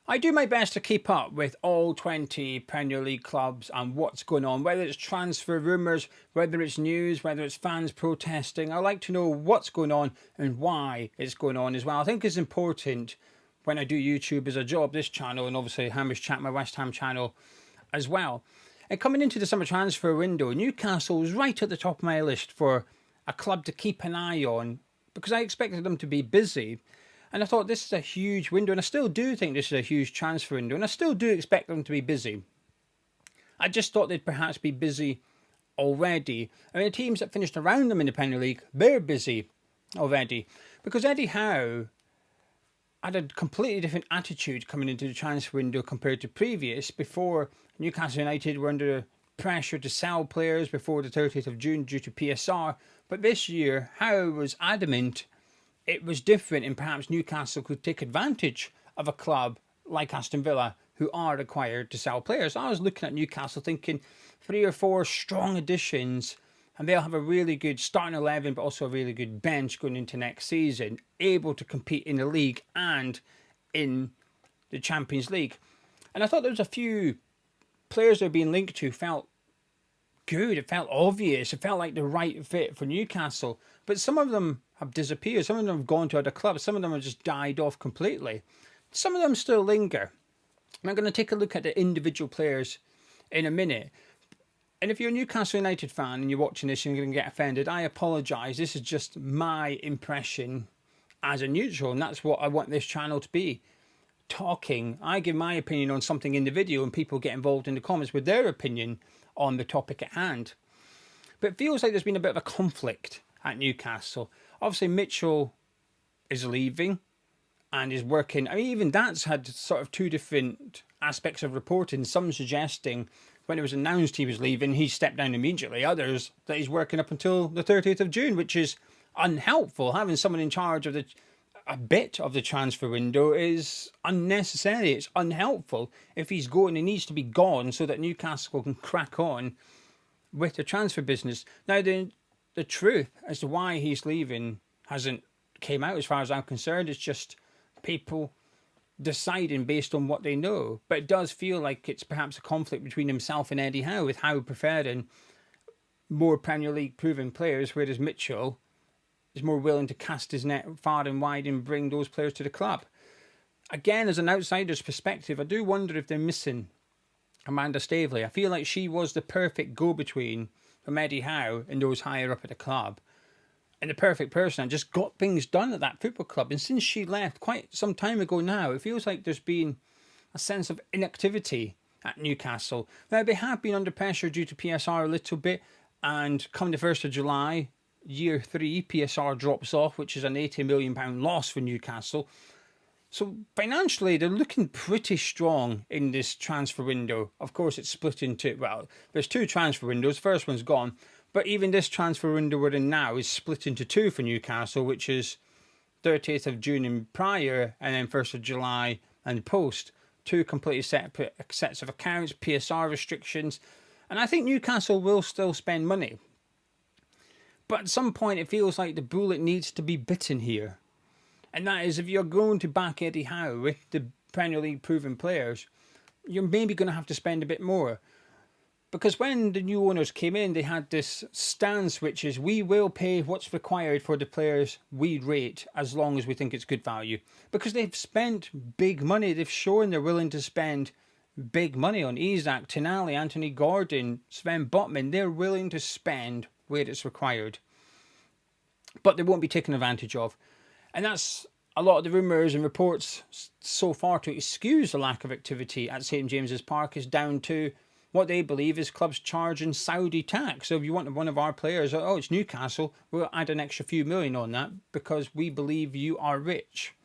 I do my best to keep up with all 20 Premier League clubs and what's going on, whether it's transfer rumours, whether it's news, whether it's fans protesting. I like to know what's going on and why it's going on as well. I think it's important when I do YouTube as a job, this channel, and obviously Hamish Chat, my West Ham channel as well. And coming into the summer transfer window, Newcastle was right at the top of my list for a club to keep an eye on because I expected them to be busy. And I thought this is a huge window, and I still do think this is a huge transfer window, and I still do expect them to be busy. I just thought they'd perhaps be busy already. I mean, the teams that finished around them in the Premier League, they're busy already. Because Eddie Howe had a completely different attitude coming into the transfer window compared to previous. Before, Newcastle United were under pressure to sell players before the 30th of June due to PSR. But this year, Howe was adamant it was different, and perhaps Newcastle could take advantage of a club like Aston Villa who are required to sell players. I was looking at Newcastle thinking 3 or 4 strong additions, and they'll have a really good starting 11 but also a really good bench going into next season, able to compete in the league and in the Champions League. And I thought there was a few players that were being linked to felt good, it felt obvious, it felt like the right fit for Newcastle. But some of them have disappeared, some of them have gone to other clubs, some of them have just died off completely. Some of them still linger. And I'm going to take a look at the individual players in a minute. And if you're a Newcastle United fan and you're watching this and you're going to get offended, I apologise. This is just my impression as a neutral, and that's what I want this channel to be. Talking, I give my opinion on something in the video and people get involved in the comments with their opinion on the topic at hand. But it feels like there's been a bit of a conflict at Newcastle. Obviously Mitchell is leaving and is working. I mean, even that's had sort of 2 different aspects of reporting. Some suggesting when it was announced he was leaving, he stepped down immediately. Others that he's working up until the 30th of June, which is unhelpful. Having someone in charge of a bit of the transfer window is unnecessary. It's unhelpful. If he's going, he needs to be gone so that Newcastle can crack on with the transfer business. Now, the truth as to why he's leaving hasn't came out as far as I'm concerned. It's just people deciding based on what they know. But it does feel like it's perhaps a conflict between himself and Eddie Howe, with Howe preferring more Premier League proven players, whereas Mitchell is more willing to cast his net far and wide and bring those players to the club. Again, as an outsider's perspective, I do wonder if they're missing Amanda Staveley. I feel like she was the perfect go-between from Eddie Howe and those higher up at the club, and the perfect person, and just got things done at that football club. And since she left quite some time ago now, it feels like there's been a sense of inactivity at Newcastle. Now, they have been under pressure due to PSR a little bit, and come the 1st of July, year 3, PSR drops off, which is an £80 million loss for Newcastle. So financially, they're looking pretty strong in this transfer window. Of course, it's split into, well, there's 2 transfer windows. The first one's gone. But even this transfer window we're in now is split into 2 for Newcastle, which is 30th of June and prior, and then 1st of July and post. 2 completely separate sets of accounts, PSR restrictions. And I think Newcastle will still spend money. But at some point, it feels like the bullet needs to be bitten here. And that is, if you're going to back Eddie Howe with the Premier League proven players, you're maybe going to have to spend a bit more. Because when the new owners came in, they had this stance, which is, we will pay what's required for the players we rate as long as we think it's good value. Because they've spent big money. They've shown they're willing to spend big money on Isak, Tonali, Anthony Gordon, Sven Botman. They're willing to spend where it's required. But they won't be taken advantage of. And that's a lot of the rumours and reports so far to excuse the lack of activity at St James's Park is down to what they believe is clubs charging Saudi tax. So if you want one of our players, oh, it's Newcastle, we'll add an extra few million on that because we believe you are rich.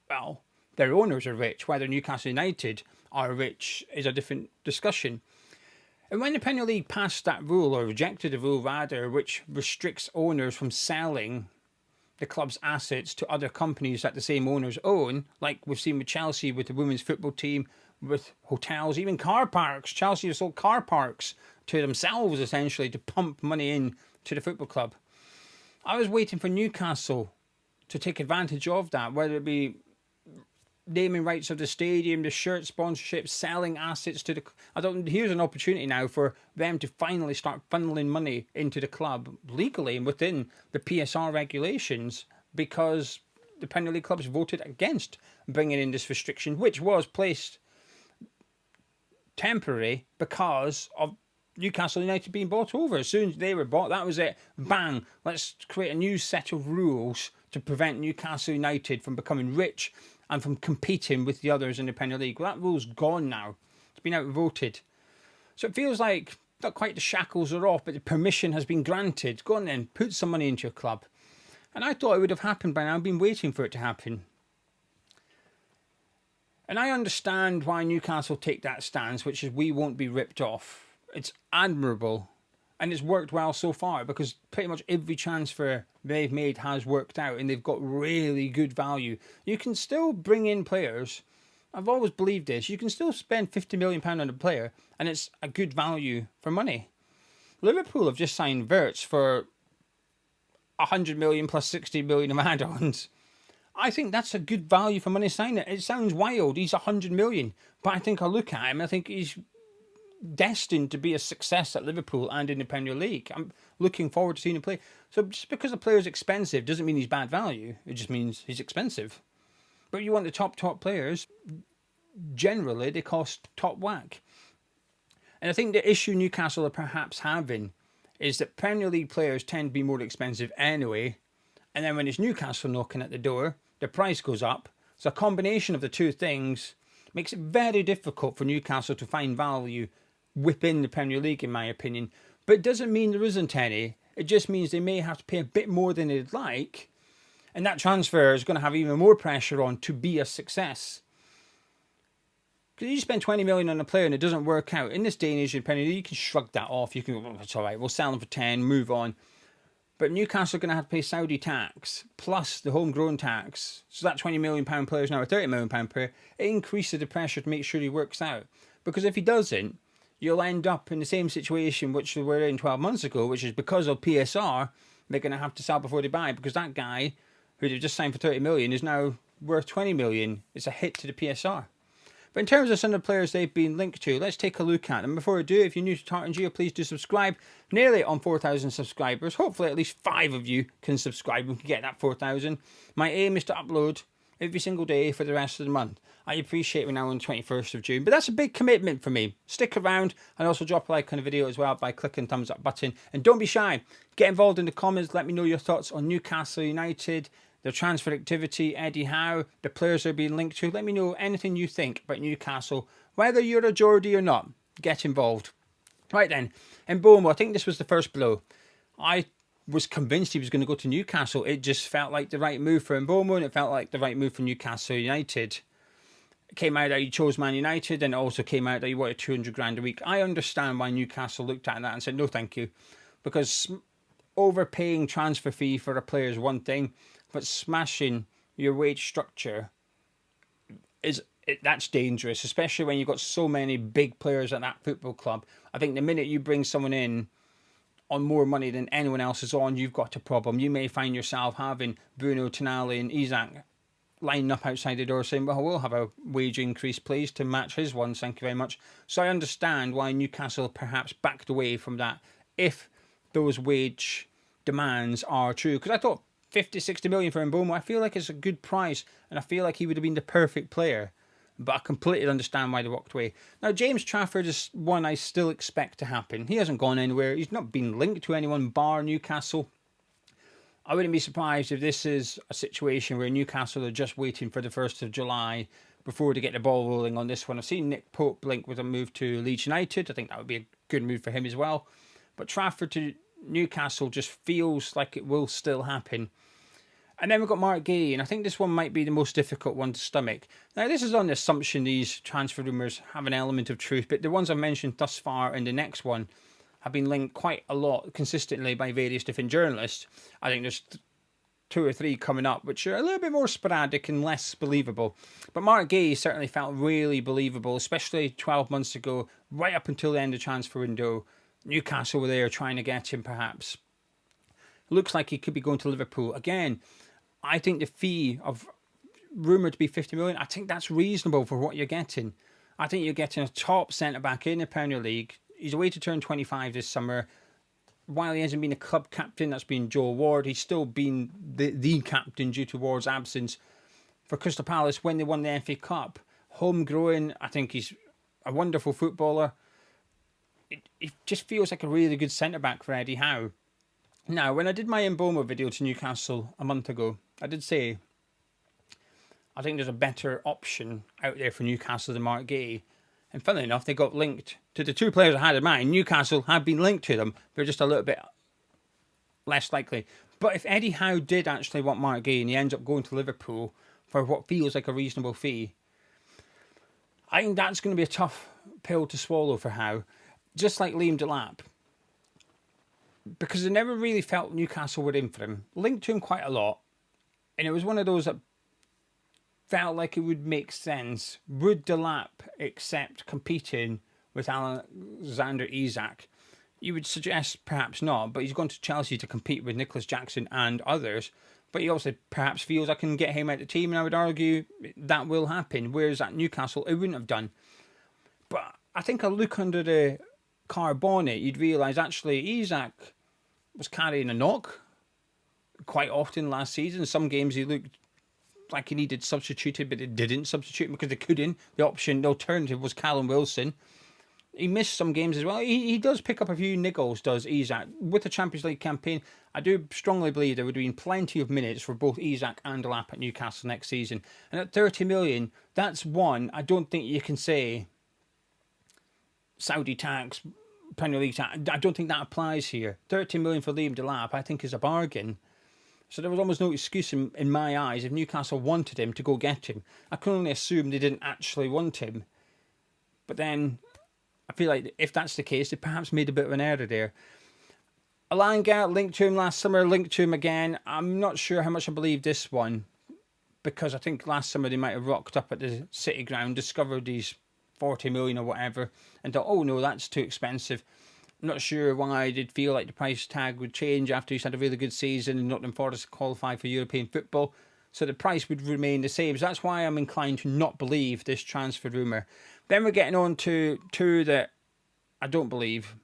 Well, their owners are rich. Whether Newcastle United are rich is a different discussion. And when the Premier League passed that rule, or rejected the rule rather, which restricts owners from selling the club's assets to other companies that the same owners own, like we've seen with Chelsea, with the women's football team, with hotels, even car parks. Chelsea have sold car parks to themselves, essentially, to pump money in to the football club. I was waiting for Newcastle to take advantage of that, whether it be naming rights of the stadium, the shirt sponsorship, selling assets to the... Here's an opportunity now for them to finally start funneling money into the club legally and within the PSR regulations, because the Premier League clubs voted against bringing in this restriction, which was placed temporary because of Newcastle United being bought over. As soon as they were bought, that was it. Bang! Let's create a new set of rules to prevent Newcastle United from becoming rich and from competing with the others in the Premier League. Well, that rule's gone now. It's been outvoted. So it feels like not quite the shackles are off, but the permission has been granted. Go on then, put some money into your club. And I thought it would have happened by now. I've been waiting for it to happen. And I understand why Newcastle take that stance, which is we won't be ripped off. It's admirable. And it's worked well so far, because pretty much every transfer they've made has worked out and they've got really good value. You can still bring in players. I've always believed this. You can still spend £50 million on a player and it's a good value for money. Liverpool have just signed Wirtz for 100 million plus 60 million of add-ons. I think that's a good value for money signing. It sounds wild. He's 100 million. But I think I look at him, I think he's destined to be a success at Liverpool and in the Premier League. I'm looking forward to seeing him play. So just because a player is expensive doesn't mean he's bad value. It just means he's expensive. But you want the top players, generally they cost top whack. And I think the issue Newcastle are perhaps having is that Premier League players tend to be more expensive anyway. And then when it's Newcastle knocking at the door, the price goes up. So a combination of the two things makes it very difficult for Newcastle to find value within the Premier League, in my opinion. But it doesn't mean there isn't any. It just means they may have to pay a bit more than they'd like. And that transfer is going to have even more pressure on to be a success. Because you spend 20 million on a player and it doesn't work out. In this day and age in Premier League, you can shrug that off. You can go, oh, it's all right, we'll sell them for 10, move on. But Newcastle are going to have to pay Saudi tax plus the homegrown tax. So that £20 million player is now a £30 million player. It increases the pressure to make sure he works out. Because if he doesn't, you'll end up in the same situation which they were in 12 months ago, which is because of PSR, they're going to have to sell before they buy, because that guy who they've just signed for 30 million is now worth 20 million. It's a hit to the PSR. But in terms of some of the players they've been linked to, let's take a look at them. Before I do, if you're new to Tartan, please do subscribe. Nearly on 4,000 subscribers. Hopefully at least 5 of you can subscribe. We can get that 4,000. My aim is to upload every single day for the rest of the month. I appreciate we're now on the 21st of June, but that's a big commitment for me. Stick around and also drop a like on the video as well by clicking the thumbs up button. And don't be shy. Get involved in the comments. Let me know your thoughts on Newcastle United, the transfer activity, Eddie Howe, the players they're being linked to. Let me know anything you think about Newcastle, whether you're a Geordie or not. Get involved. Right then, Mbeumo, I think this was the first blow. I was convinced he was going to go to Newcastle. It just felt like the right move for Mbeumo, and it felt like the right move for Newcastle United. It came out that he chose Man United, and it also came out that he wanted 200 grand a week. I understand why Newcastle looked at that and said, no thank you. Because overpaying transfer fee for a player is one thing, but smashing your wage structure that's dangerous, especially when you've got so many big players at that football club. I think the minute you bring someone in on more money than anyone else is on, you've got a problem. You may find yourself having Bruno, Tonali and Isak lining up outside the door saying, well, we'll have a wage increase, please, to match his ones, thank you very much. So I understand why Newcastle perhaps backed away from that if those wage demands are true. Because I thought 50, 60 million for Mbeumo, I feel like it's a good price, and I feel like he would have been the perfect player. But I completely understand why they walked away. Now, James Trafford is one I still expect to happen. He hasn't gone anywhere. He's not been linked to anyone bar Newcastle. I wouldn't be surprised if this is a situation where Newcastle are just waiting for the 1st of July before they get the ball rolling on this one. I've seen Nick Pope linked with a move to Leeds United. I think that would be a good move for him as well. But Trafford to Newcastle just feels like it will still happen. And then we've got Marc Guehi, and I think this one might be the most difficult one to stomach. Now, this is on the assumption these transfer rumours have an element of truth, but the ones I've mentioned thus far and the next one have been linked quite a lot consistently by various different journalists. I think there's 2 or 3 coming up, which are a little bit more sporadic and less believable. But Marc Guehi certainly felt really believable, especially 12 months ago, right up until the end of the transfer window. Newcastle were there trying to get him, perhaps. Looks like he could be going to Liverpool. Again, I think the fee of rumoured to be 50 million. I think that's reasonable for what you're getting. I think you're getting a top centre-back in the Premier League. He's away to turn 25 this summer. While he hasn't been a club captain, that's been Joe Ward, he's still been the captain due to Ward's absence for Crystal Palace when they won the FA Cup. Homegrown, I think he's a wonderful footballer. It just feels like a really good centre-back for Eddie Howe. Now, when I did my Mbeumo video to Newcastle a month ago, I did say I think there's a better option out there for Newcastle than Marc Guehi. And funnily enough, they got linked to the two players I had in mind. Newcastle have been linked to them. They're just a little bit less likely. But if Eddie Howe did actually want Marc Guehi and he ends up going to Liverpool for what feels like a reasonable fee, I think that's going to be a tough pill to swallow for Howe. Just like Liam Delap. Because I never really felt Newcastle were in for him. Linked to him quite a lot. And it was one of those that felt like it would make sense. Would Delap accept competing with Alexander Isak? You would suggest perhaps not, but he's gone to Chelsea to compete with Nicholas Jackson and others. But he also perhaps feels I can get him out of the team, and I would argue that will happen. Whereas at Newcastle, it wouldn't have done. But I think a look under the car bonnet, you'd realise actually Isak was carrying a knock quite often last season. Some games he looked like he needed substituted, but they didn't substitute him because they couldn't. The alternative was Callum Wilson. He missed some games as well. He does pick up a few niggles, does Isak. With the Champions League campaign, I do strongly believe there would have been plenty of minutes for both Isak and Delap at Newcastle next season. And at 30 million, that's one. I don't think you can say Saudi tax, Premier League tax. I don't think that applies here. 30 million for Liam Delap, I think, is a bargain. So there was almost no excuse in my eyes if Newcastle wanted him to go get him. I can only assume they didn't actually want him. But then I feel like if that's the case, they perhaps made a bit of an error there. Alanga, linked to him last summer, linked to him again. I'm not sure how much I believe this one, because I think last summer they might have rocked up at the City ground, discovered these 40 million or whatever, and thought, oh no, that's too expensive. I'm not sure why they'd feel like the price tag would change after he's had a really good season and Nottingham Forest qualify for European football. So the price would remain the same. So that's why I'm inclined to not believe this transfer rumour. Then we're getting on to two that I don't believe.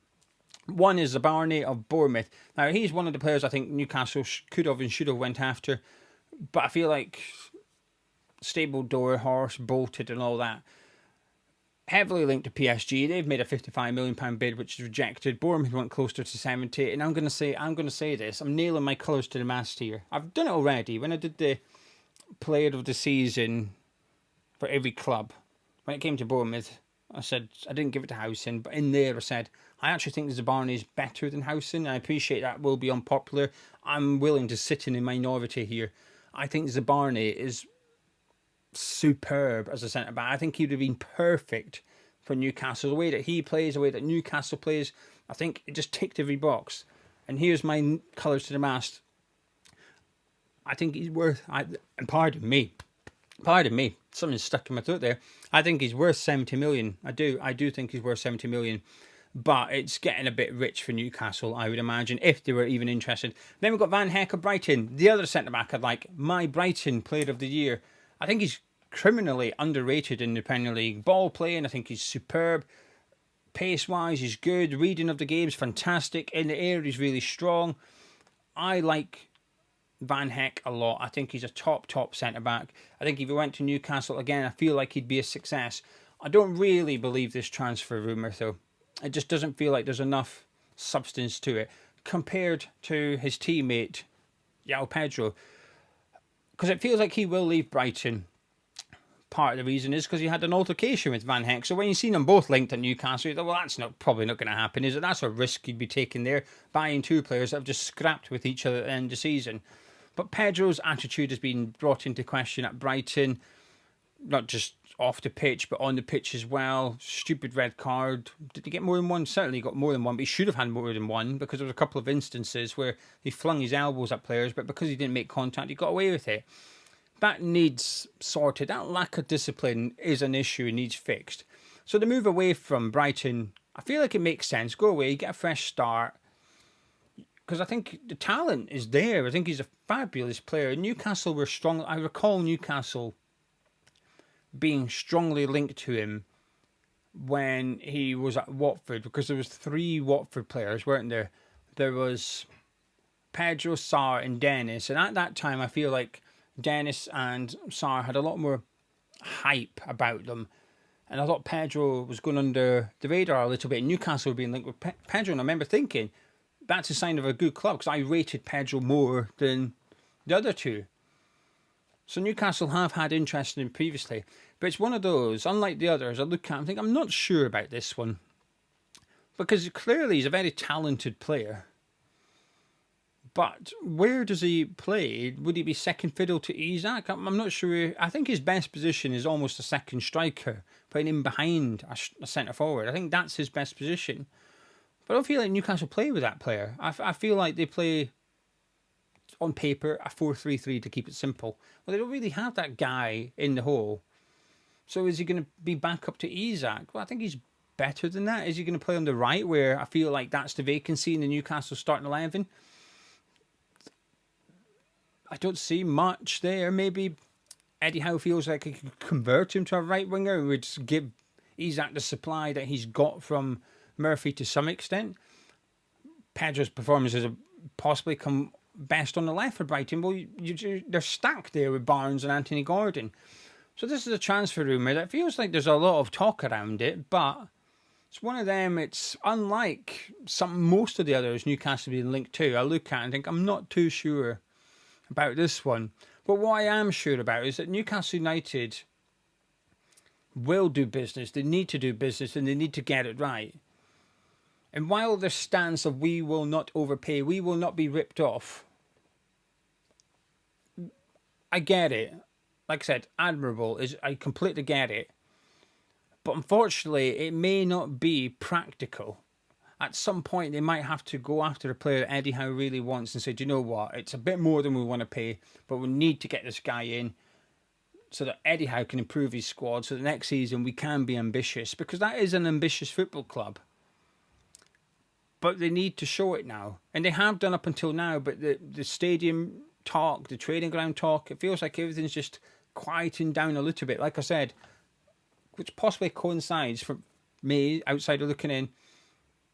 One is Zabarnyi of Bournemouth. Now, he's one of the players I think Newcastle could have and should have went after. But I feel like stable door, horse, bolted and all that. Heavily linked to PSG. They've made a £55 million bid, which is rejected. Bournemouth went closer to 70. And I'm going to say this. I'm nailing my colours to the mast here. I've done it already. When I did the player of the season for every club, when it came to Bournemouth, I said, I didn't give it to Howson, but in there I said, I actually think Zabarnyi is better than Howson. I appreciate that will be unpopular. I'm willing to sit in a minority here. I think Zabarnyi is superb as a centre-back. I think he would have been perfect for Newcastle. The way that he plays, the way that Newcastle plays, I think it just ticked every box. And here's my colours to the mast. I think he's worth, and pardon me, something's stuck in my throat there. I think he's worth 70 million. I do think he's worth 70 million. But it's getting a bit rich for Newcastle, I would imagine, if they were even interested. Then we've got Van Heck of Brighton, the other centre-back I'd like. My Brighton Player of the Year. I think he's criminally underrated in the Premier League. Ball playing, I think he's superb. Pace-wise, he's good. Reading of the game's fantastic. In the air, he's really strong. I like Van Heck a lot. I think he's a top centre-back. I think if he went to Newcastle again, I feel like he'd be a success. I don't really believe this transfer rumour, though. It just doesn't feel like there's enough substance to it compared to his teammate, Joao Pedro. Because it feels like he will leave Brighton. Part of the reason is because he had an altercation with Van Heck. So when you've seen them both linked at Newcastle, you thought, well, that's probably not going to happen, is it? That's a risk you'd be taking there, buying two players that have just scrapped with each other at the end of the season. But Pedro's attitude has been brought into question at Brighton, not just off the pitch, but on the pitch as well. Stupid red card. Did he get more than one? Certainly he got more than one, but he should have had more than one, because there was a couple of instances where he flung his elbows at players, but because he didn't make contact, he got away with it. That needs sorted. That lack of discipline is an issue and needs fixed. So the move away from Brighton, I feel like it makes sense. Go away, get a fresh start. Because I think the talent is there. I think he's a fabulous player. Newcastle were strong. I recall Newcastle being strongly linked to him when he was at Watford, because there was 3 Watford players, weren't there? There was Pedro, Sarr and Dennis, and at that time I feel like Dennis and Sarr had a lot more hype about them, and I thought Pedro was going under the radar a little bit. Newcastle were being linked with Pedro, and I remember thinking that's a sign of a good club, because I rated Pedro more than the other 2. So Newcastle have had interest in him previously, but it's one of those, unlike the others, I look at and think, I'm not sure about this one. Because clearly he's a very talented player. But where does he play? Would he be second fiddle to Isak? I'm not sure. I think his best position is almost a second striker, playing him behind a centre forward. I think that's his best position. But I don't feel like Newcastle play with that player. I feel like they play, on paper, a 4-3-3 to keep it simple. Well, they don't really have that guy in the hole. So is he going to be back up to Isak? Well, I think he's better than that. Is he going to play on the right, where I feel like that's the vacancy in the Newcastle starting 11? I don't see much there. Maybe Eddie Howe feels like he could convert him to a right winger and would give Isak the supply that he's got from Murphy to some extent. Pedro's performances have possibly come best on the left for Brighton. Well, they're stacked there with Barnes and Anthony Gordon. So this is a transfer rumour that feels like there's a lot of talk around it, but it's one of them. It's unlike most of the others Newcastle being linked to. I look at it and think, I'm not too sure about this one. But what I am sure about is that Newcastle United will do business. They need to do business, and they need to get it right. And while their stance of we will not overpay, we will not be ripped off, I get it. Like I said, admirable. I completely get it. But unfortunately, it may not be practical. At some point, they might have to go after a player that Eddie Howe really wants and say, do you know what? It's a bit more than we want to pay, but we need to get this guy in so that Eddie Howe can improve his squad, so that next season we can be ambitious, because that is an ambitious football club. But they need to show it now. And they have done up until now, but the stadium talk, the training ground talk, it feels like everything's just quieting down a little bit. Like I said, which possibly coincides, for me, outsider looking in,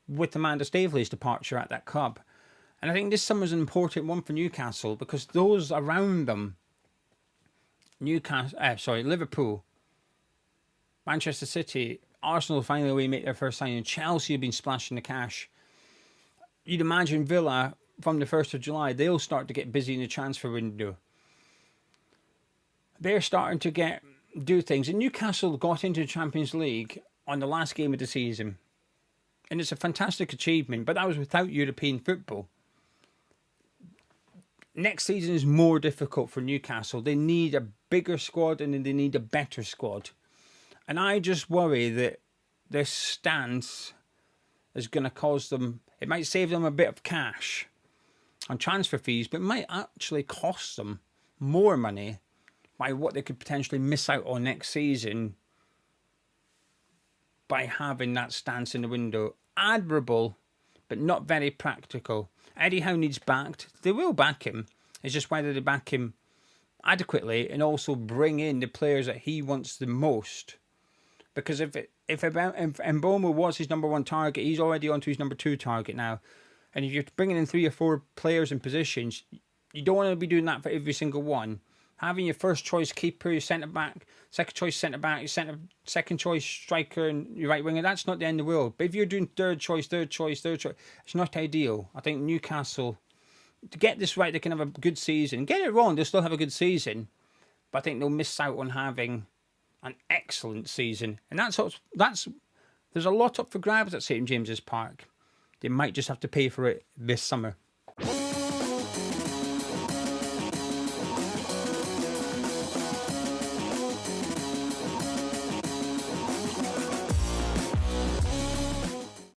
with Amanda Staveley's departure at that club. And I think this summer's an important one for Newcastle, because those around them, Liverpool, Manchester City, Arsenal finally away make their first signing, Chelsea have been splashing the cash. You'd imagine Villa, from the 1st of July, they'll start to get busy in the transfer window. They're starting to do things. And Newcastle got into the Champions League on the last game of the season. And it's a fantastic achievement, but that was without European football. Next season is more difficult for Newcastle. They need a bigger squad, and they need a better squad. And I just worry that this stance is going to cause them, it might save them a bit of cash on transfer fees, but it might actually cost them more money by what they could potentially miss out on next season by having that stance in the window. Admirable, but not very practical. Eddie Howe needs backed. They will back him. It's just whether they back him adequately and also bring in the players that he wants the most. Because if Mbeumo was his number 1 target, he's already on to his number 2 target now. And if you're bringing in 3 or 4 players in positions, you don't want to be doing that for every single one. Having your first choice keeper, your centre back, second choice centre back, your second choice striker, and your right winger, that's not the end of the world. But if you're doing third choice, it's not ideal. I think Newcastle, to get this right, they can have a good season. Get it wrong, they'll still have a good season. But I think they'll miss out on having an excellent season. And there's a lot up for grabs at St James's Park. They might just have to pay for it this summer.